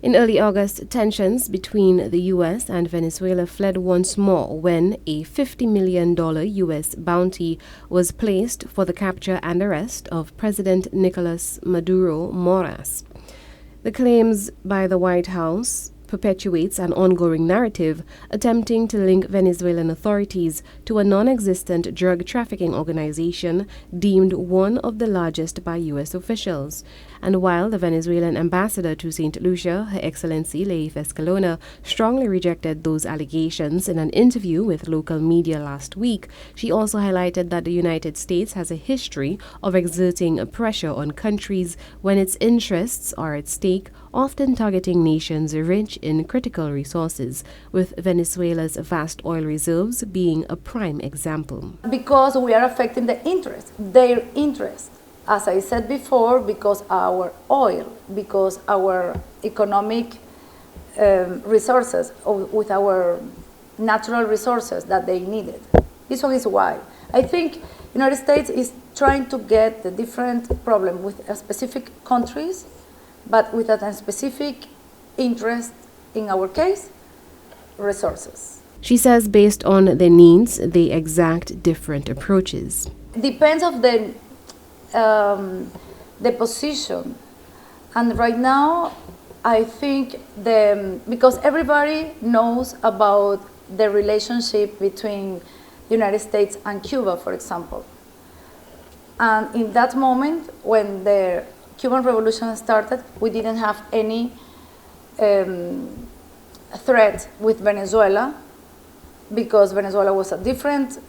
In early August, tensions between the U.S. and Venezuela fled once more when a $50 million U.S. bounty was placed for the capture and arrest of President Nicolás Maduro Moras. The claims by the White House perpetuates an ongoing narrative attempting to link Venezuelan authorities to a non-existent drug trafficking organization deemed one of the largest by U.S. officials. And while the Venezuelan ambassador to Saint Lucia, Her Excellency Leiff Escalona, strongly rejected those allegations in an interview with local media last week, she also highlighted that the United States has a history of exerting pressure on countries when its interests are at stake, often targeting nations rich in critical resources, with Venezuela's vast oil reserves being a prime example. Because we are affecting the interest, their interest. As I said before, because our oil, because our economic resources, with our natural resources that they needed. This one is why. I think the United States is trying to get the different problem with specific countries, but with a specific interest, in our case, resources. She says based on their needs, they exact different approaches. Depends of the position. And right now, I think because everybody knows about the relationship between the United States and Cuba, for example. And in that moment, when the Cuban Revolution started, we didn't have any threat with Venezuela because Venezuela was a different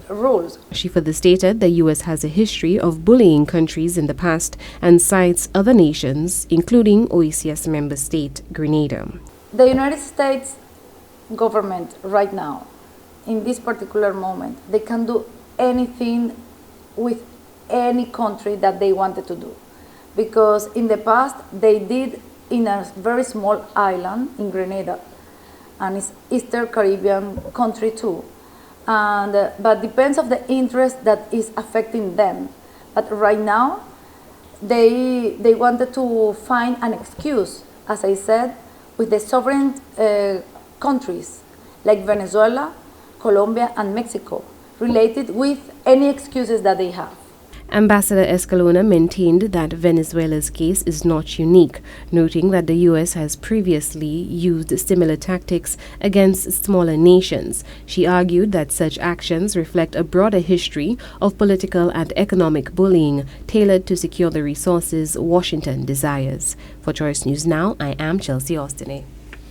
rules. She further stated the U.S. has a history of bullying countries in the past and cites other nations, including OAS member state Grenada. The United States government right now, in this particular moment, they can do anything with any country that they wanted to do. Because in the past, they did in a very small island in Grenada, and it's Eastern Caribbean country too. And, but depends of the interest that is affecting them. But right now, they wanted to find an excuse, as I said, with the sovereign countries like Venezuela, Colombia, and Mexico, related with any excuses that they have. Ambassador Escalona maintained that Venezuela's case is not unique, noting that the U.S. has previously used similar tactics against smaller nations. She argued that such actions reflect a broader history of political and economic bullying tailored to secure the resources Washington desires. For Choice News Now, I am Chelsea Austin.